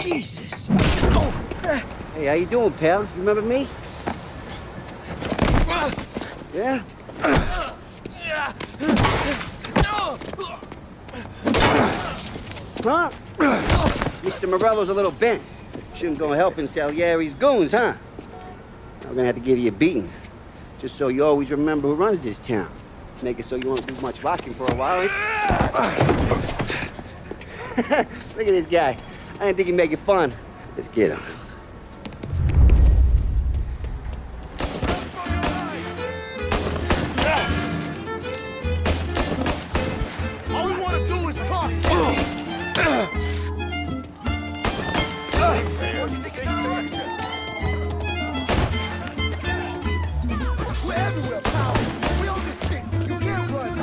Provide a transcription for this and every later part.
Jesus. Oh. Hey, how you doing, pal? You remember me? Yeah? Huh? Mr. Morello's a little bent. Shouldn't go helping Salieri's goons, huh? I'm gonna have to give you a beating. Just so you always remember who runs this town. Make it so you won't do much rocking for a while. Look at this guy. I didn't think he'd make it fun. Let's get him. All we want to do is talk. We're everywhere, pal. We own this shit. You can't run.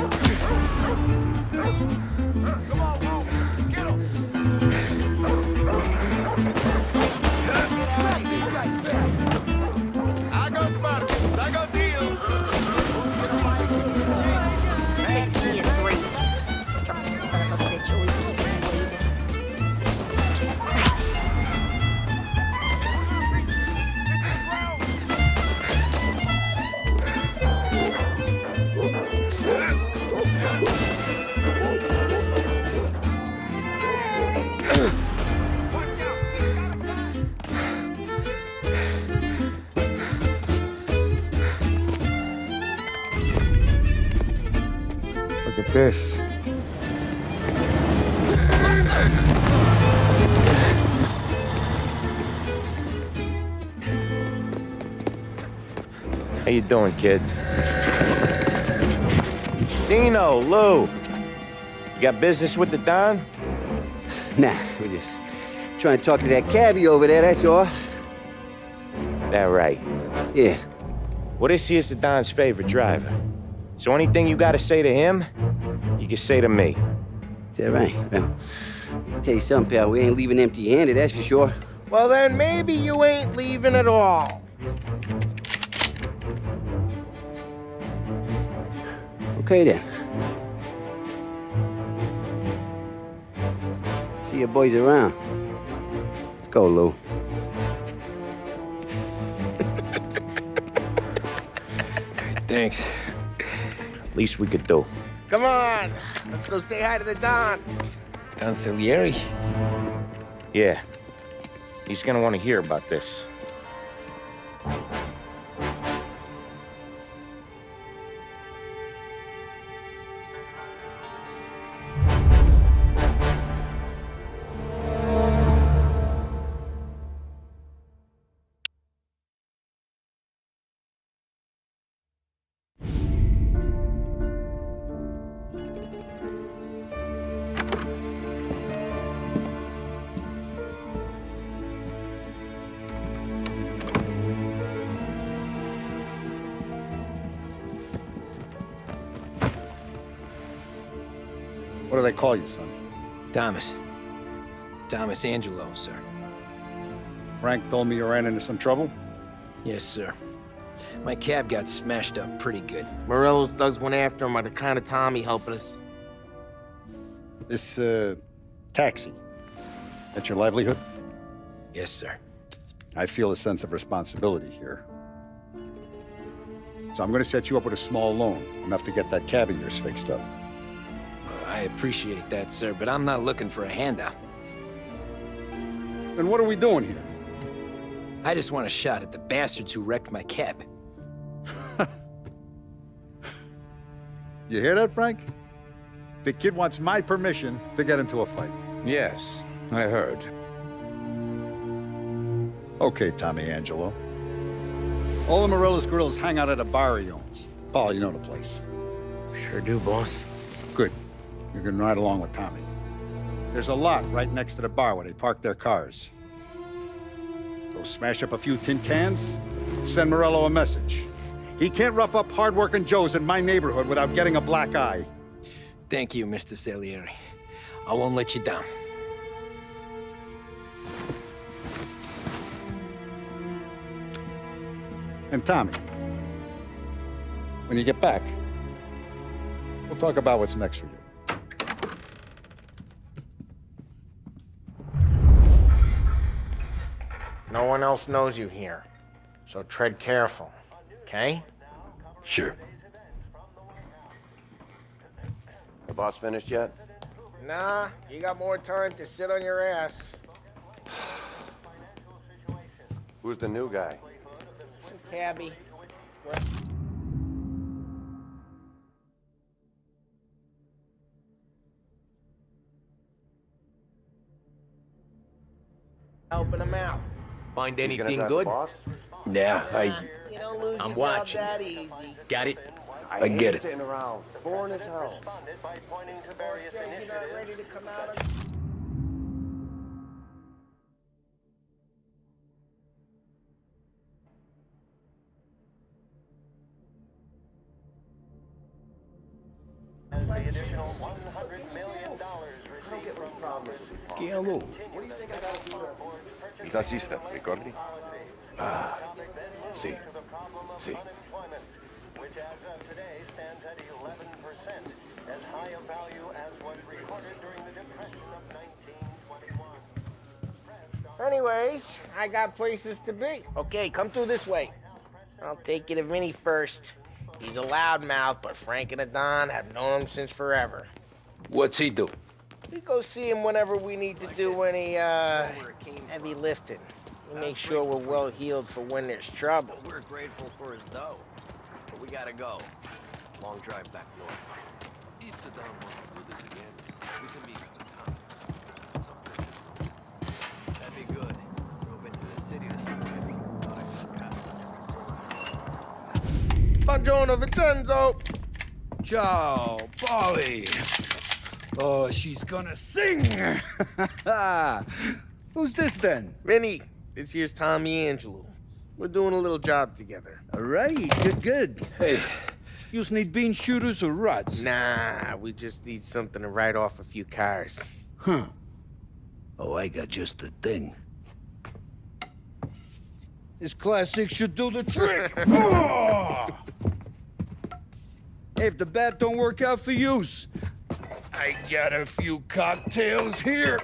Come on, Walt. Get him. Grab these guys fast. I got bargains. I got deals. 16 and 3. Drop the son of a bitch. Always keep me waiting. Look at this. How you doing, kid? Dino, Lou. You got business with the Don? Nah, we're just trying to talk to that cabbie over there, that's all. That right. Yeah. Well, this here's the Don's favorite driver. So anything you gotta say to him, you can say to me. Is that right? Well, I'll tell you something, pal. We ain't leaving empty-handed, that's for sure. Well, then maybe you ain't leaving at all. Okay, then. See your boys around. Let's go, Lou. Thanks. Least we could do. Come on, let's go say hi to the Don. Don Salieri? Yeah. He's gonna want to hear about this. What do they call you, son? Thomas. Tommy Angelo, sir. Frank told me you ran into some trouble? Yes, sir. My cab got smashed up pretty good. Morello's thugs went after him by the kind of Tommy helping us. This, taxi, that's your livelihood? Yes, sir. I feel a sense of responsibility here. So I'm gonna set you up with a small loan, enough to get that cab of yours fixed up. I appreciate that, sir, but I'm not looking for a handout. Then what are we doing here? I just want a shot at the bastards who wrecked my cab. You hear that, Frank? The kid wants my permission to get into a fight. Yes, I heard. Okay, Tommy Angelo. All the Morello's girls hang out at a bar he owns. Paul, you know the place. Sure do, boss. Good. You can ride along with Tommy. There's a lot right next to the bar where they park their cars. Go smash up a few tin cans, send Morello a message. He can't rough up hard-working Joes in my neighborhood without getting a black eye. Thank you, Mr. Salieri. I won't let you down. And Tommy, when you get back, we'll talk about what's next for you. No one else knows you here. So tread careful, okay? Sure. The boss finished yet? Nah, you got more time to sit on your ass. Who's the new guy? Cabby. Helping him out. Find You gonna anything drive good? The boss? Yeah, You don't lose I'm your watching. job that easy. got it. I get hate it. sitting around. Boring as hell. Boss says you're not ready to come out of... Che allora? Il tassista, ricordi? Sì. Sì. Which as of today stands at 11%, as high a value as was recorded during the Depression of 1921. Anyways, I got places to be. Okay, come through this way. I'll take you to Vinny first. He's a loudmouth, but Frank and the Don have known him since forever. What's he do? We go see him whenever we need to do any, heavy lifting. We make sure we're well heeled for when there's trouble. We're grateful for his dough, but we gotta go. Long drive back north. If the Don wants to do this again, we can meet at the town. That'd be good. Drove into the city to see what Buongiorno, Vincenzo! Ciao, Polly. Oh, she's gonna sing. Who's this then? Vinny, this here's Tommy Angelo. We're doing a little job together. All right, good. Hey, you need bean shooters or rods? Nah, we just need something to write off a few cars. Huh. Oh, I got just the thing. This classic should do the trick. Oh! Hey, if the bat don't work out for use, I got a few cocktails here.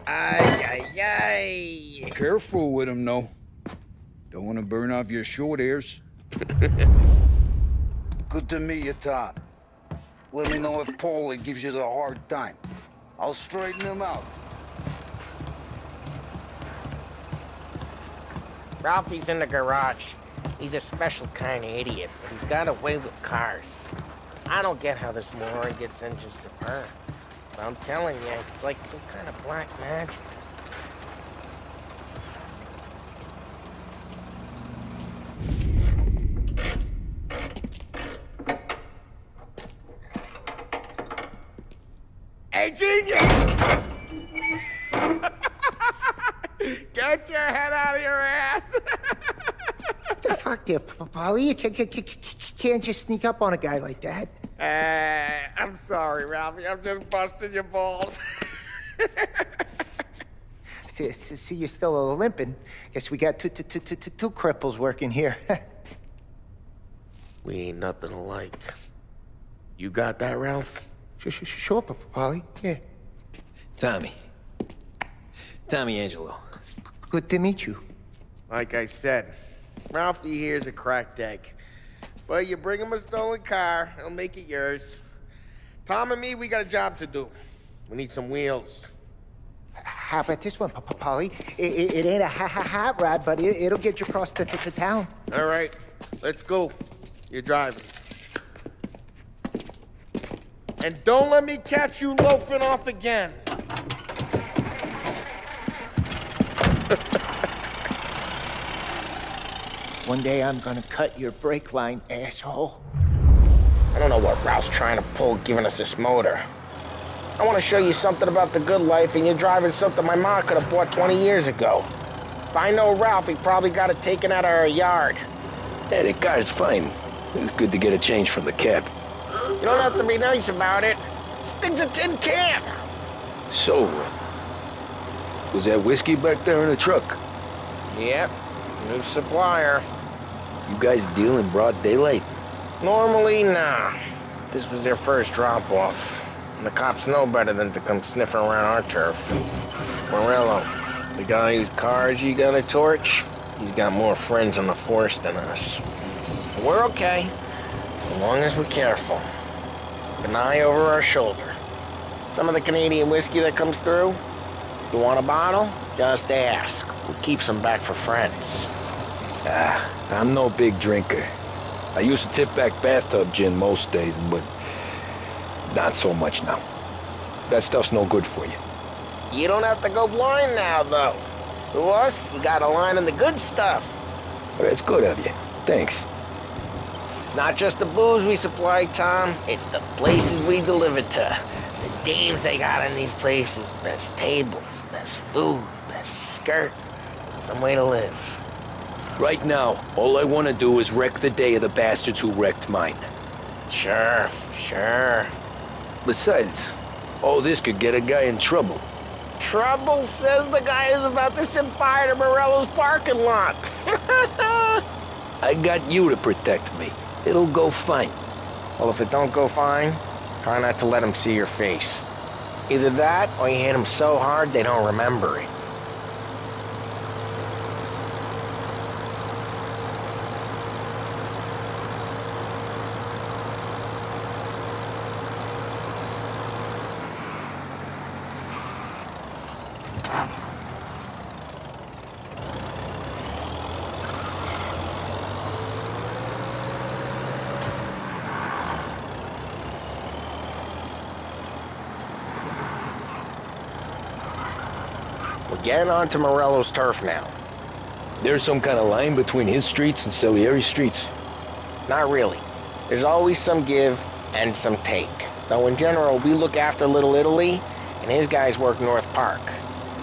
Ay. Careful with them, though. Don't want to burn off your short hairs. Good to meet you, Tom. Let me know if Paulie gives you the hard time. I'll straighten him out. Ralphie's in the garage. He's a special kind of idiot, but he's got a way with cars. I don't get how this moron gets engines to burn. But I'm telling you, it's like some kind of black magic. Hey, genius! Get your head out of your ass! What the fuck there, Polly? You can't just sneak up on a guy like that. I'm sorry, Ralphie. I'm just busting your balls. See, you're still limping. Guess we got two cripples working here. We ain't nothing alike. You got that, Ralph? Sure, Polly. Yeah. Tommy Angelo. Good to meet you. Like I said, Ralphie here's a cracked egg. But you bring him a stolen car, he'll make it yours. Tom and me, we got a job to do. We need some wheels. How about this one, Polly? It ain't a hot rod, but it'll get you across to town. All right, let's go. You're driving. And don't let me catch you loafing off again. One day I'm gonna cut your brake line, asshole. I don't know what Ralph's trying to pull giving us this motor. I want to show you something about the good life, and you're driving something my mom could have bought 20 years ago. If I know Ralph, he probably got it taken out of our yard. Hey, the car's fine. It's good to get a change from the cab. You don't have to be nice about it. This thing's a tin can. So, was that whiskey back there in the truck? Yep, new supplier. You guys deal in broad daylight? Normally, nah. This was their first drop-off. And the cops know better than to come sniffing around our turf. Morello, The guy whose cars you gotta torch, he's got more friends on the force than us. But we're okay, as long as we're careful. An eye over our shoulder. Some of the Canadian whiskey that comes through, you want a bottle? Just ask. We'll keep some back for friends. I'm no big drinker. I used to tip back bathtub gin most days, but not so much now. That stuff's no good for you. You don't have to go blind now, though. To us, you got a line in the good stuff. That's good of you. Thanks. Not just the booze we supply, Tom. It's the places we deliver to. The dames they got in these places. Best tables, best food, best skirt. Some way to live. Right now, all I want to do is wreck the day of the bastards who wrecked mine. Sure. Besides, all this could get a guy in trouble. Trouble, says the guy who's about to set fire to Morello's parking lot. I got you to protect me. It'll go fine. Well, if it don't go fine, try not to let him see your face. Either that, or you hit him so hard they don't remember it. We're getting onto Morello's turf now. There's some kind of line between his streets and Salieri streets. Not really. There's always some give and some take. Though in general, we look after Little Italy, and his guys work North Park.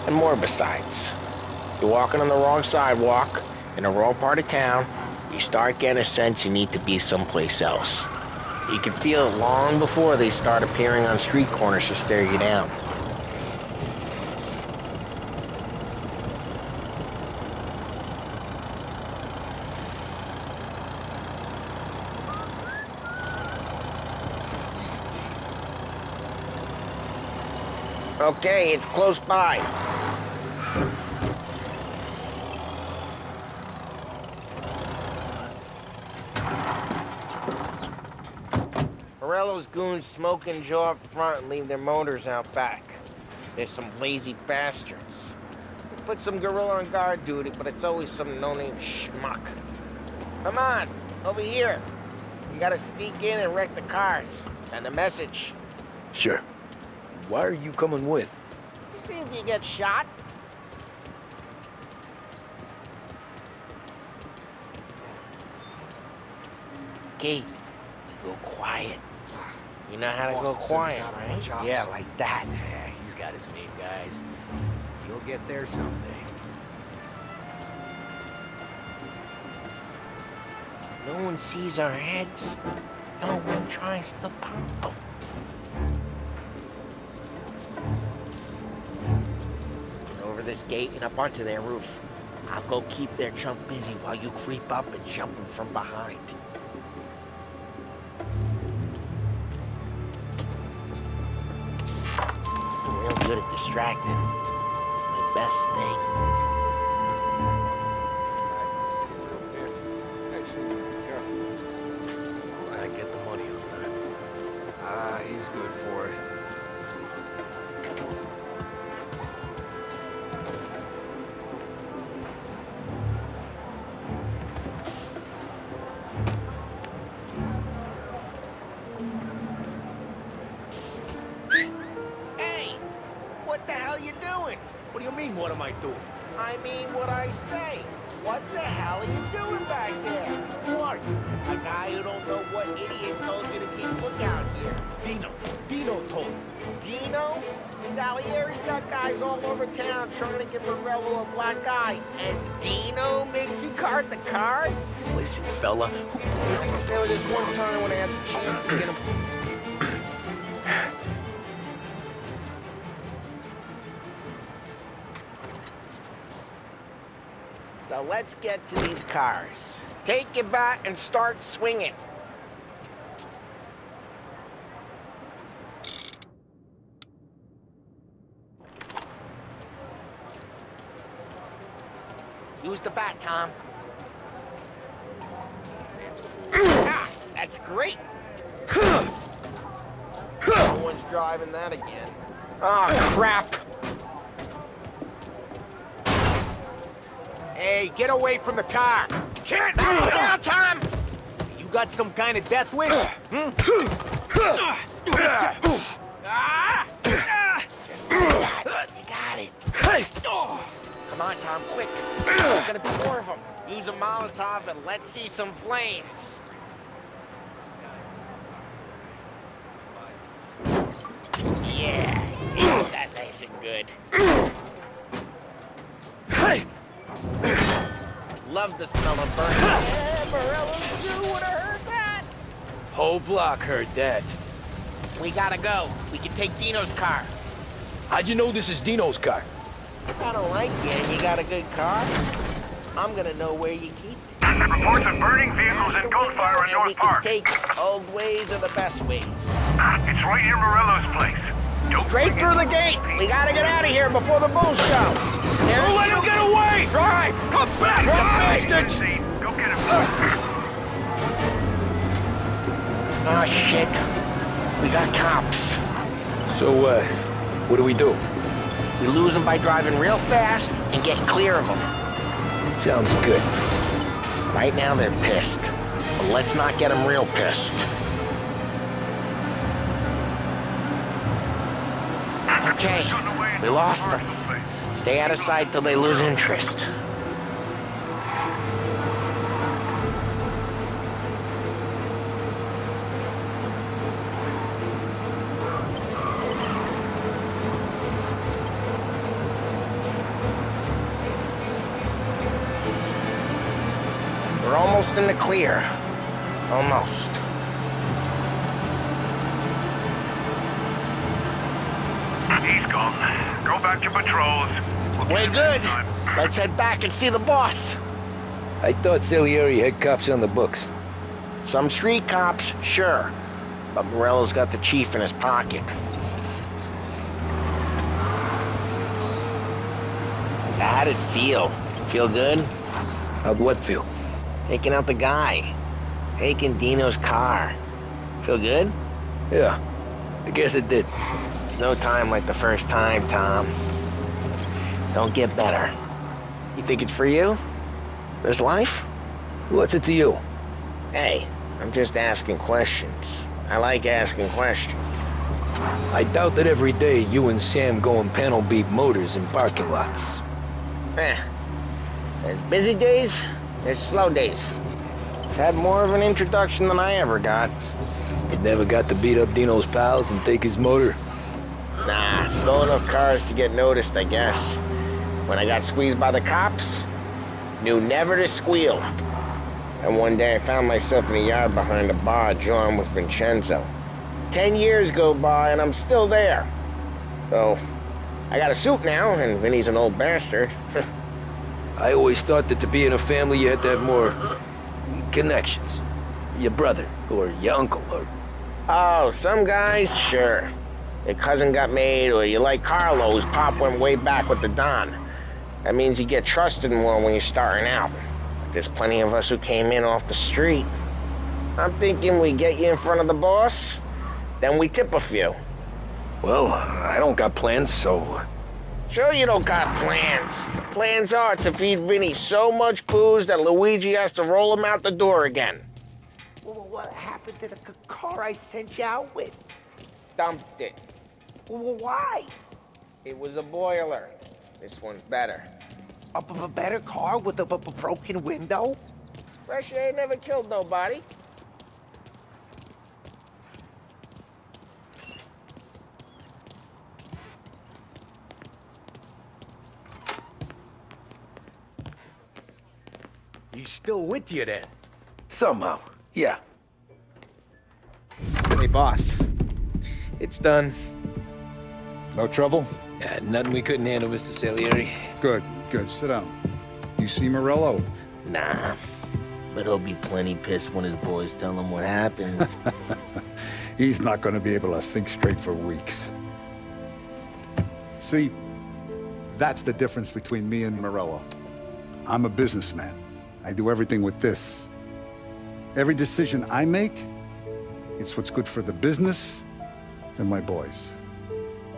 And more besides. You're walking on the wrong sidewalk, in the wrong part of town, you start getting a sense you need to be someplace else. You can feel it long before they start appearing on street corners to stare you down. Okay, it's close by. Morello's goons smoke and jaw up front and leave their motors out back. There's some lazy bastards. We put some gorilla on guard duty, but it's always some no-name schmuck. Come on, over here. You gotta sneak in and wreck the cars. Send a message. Sure. Why are you coming with? To see if you get shot. Okay, we go quiet. You know how to go quiet, right? Yeah, like that. Yeah, he's got his main guys. You'll get there someday. No one sees our heads. No one tries to pop them. Get over this gate and up onto their roof. I'll go keep their chump busy while you creep up and jump him from behind. I'm real good at distracting. It's my best thing. I get the money on that. He's good for it. Hey! What the hell you doing? What do you mean, what am I doing? I mean what I say. What the hell are you doing back there? Who are you? A guy who don't know what idiot told you to keep lookout here. Dino told me. Dino? Salieri's got guys all over town trying to give Morello a black eye. And Dino makes you cart the cars? Listen, fella. There was this one time when I had the chance to get him. So let's get to these cars. Take your bat and start swinging. Use the bat, Tom. Ah, that's great. No one's driving that again. Oh, crap. Hey, get away from the car! Can't knock it down, Tom! You got some kind of death wish? Just like that. You got it. Come on, Tom, quick. There's gonna be more of them. Use a Molotov and let's see some flames. Yeah, eat that nice and good. Love the smell of burning. Yeah, Morello, you would have heard that. Whole block heard that. We gotta go. We can take Dino's car. How'd you know this is Dino's car? I don't like you and you got a good car. I'm gonna know where you keep it. Reports of burning vehicles and gunfire in North Park. Take old ways are the best ways. It's right near Morello's place. Straight through the gate. We gotta get out of here before the bulls show. Don't let him get away! Drive! Come back, you bastards! Go get him. Oh, shit. We got cops. So, what do we do? We lose them by driving real fast and getting clear of them. Sounds good. Right now they're pissed. But let's not get them real pissed. Okay, we lost them. Stay out of sight till they lose interest. We're almost in the clear. Almost. He's gone. Go back to patrols. We're good. Let's head back and see the boss. I thought Salieri had cops on the books. Some street cops, sure. But Morello's got the chief in his pocket. How'd it feel? Feel good? How'd what feel? Taking out the guy. Taking Dino's car. Feel good? Yeah, I guess it did. No time like the first time, Tom. Don't get better. You think it's for you? This life? What's it to you? Hey, I'm just asking questions. I like asking questions. I doubt that every day you and Sam go and panel beat motors in parking lots. There's busy days, there's slow days. I've had more of an introduction than I ever got. You never got to beat up Dino's pals and take his motor? Nah, stole enough cars to get noticed, I guess. When I got squeezed by the cops, knew never to squeal. And one day I found myself in the yard behind a bar drawing with Vincenzo. 10 years go by and I'm still there. So, I got a suit now, and Vinny's an old bastard. I always thought that to be in a family you had to have more connections. Your brother, or your uncle, or... Oh, some guys, sure. Your cousin got made, or you like Carlo's, Pop went way back with the Don. That means you get trusted more when you're starting out. There's plenty of us who came in off the street. I'm thinking we get you in front of the boss, then we tip a few. Well, I don't got plans, so... Sure you don't got plans. The plans are to feed Vinny so much booze that Luigi has to roll him out the door again. Well, what happened to the car I sent you out with? Dumped it. Well, why? It was a boiler. This one's better. A better car with a broken window? Fresh air never killed nobody. He's still with you then? Somehow, yeah. Hey, boss. It's done. No trouble? Yeah, nothing we couldn't handle, Mr. Salieri. Good, good. Sit down. You see Morello? Nah, but he'll be plenty pissed when his boys tell him what happened. He's not going to be able to think straight for weeks. See, that's the difference between me and Morello. I'm a businessman. I do everything with this. Every decision I make, it's what's good for the business and my boys.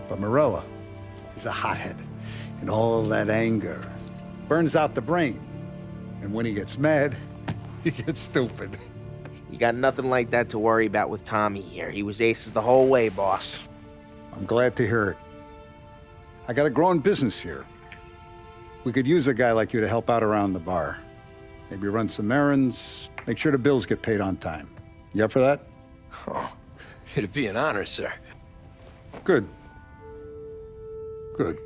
But Morello is a hothead, and all that anger burns out the brain. And when he gets mad, he gets stupid. You got nothing like that to worry about with Tommy here. He was aces the whole way, boss. I'm glad to hear it. I got a growing business here. We could use a guy like you to help out around the bar. Maybe run some errands, make sure the bills get paid on time. You up for that? Oh, it'd be an honor, sir. Good. Good.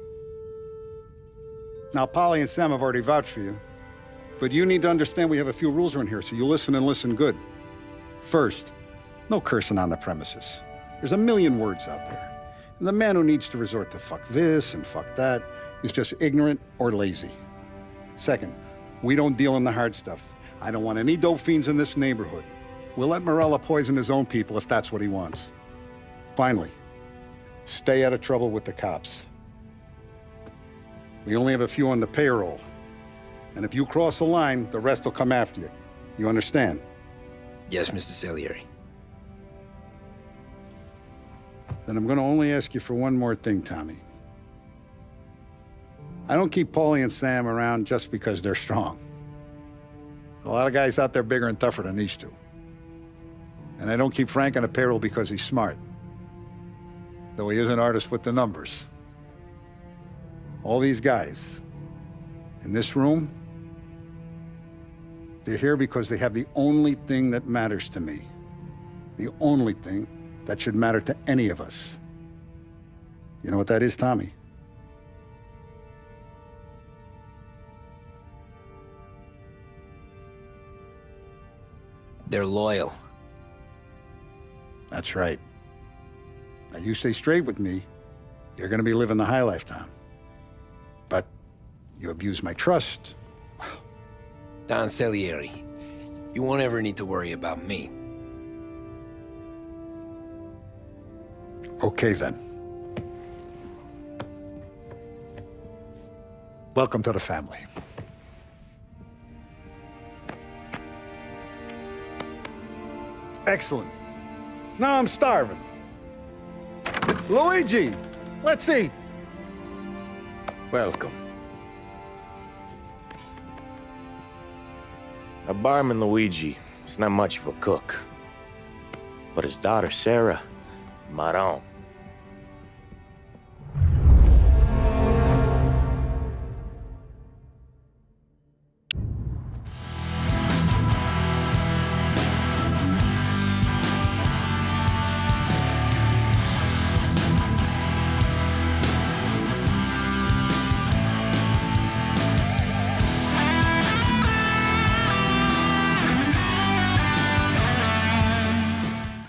Now, Polly and Sam have already vouched for you. But you need to understand we have a few rules around here, so you listen and listen good. First, no cursing on the premises. There's a million words out there. And the man who needs to resort to fuck this and fuck that is just ignorant or lazy. Second, we don't deal in the hard stuff. I don't want any dope fiends in this neighborhood. We'll let Morello poison his own people if that's what he wants. Finally, stay out of trouble with the cops. We only have a few on the payroll. And if you cross the line, the rest will come after you. You understand? Yes, Mr. Salieri. Then I'm going to only ask you for one more thing, Tommy. I don't keep Paulie and Sam around just because they're strong. A lot of guys out there bigger and tougher than these two. And I don't keep Frank on the payroll because he's smart. Though he is an artist with the numbers. All these guys in this room, they're here because they have the only thing that matters to me. The only thing that should matter to any of us. You know what that is, Tommy? They're loyal. That's right. Now, you stay straight with me, you're gonna be living the high life, Tom. But you abuse my trust. Don Salieri, you won't ever need to worry about me. Okay, then. Welcome to the family. Excellent. Now I'm starving. Luigi, let's eat. Welcome. A barman Luigi is not much of a cook. But his daughter, Sarah, maron.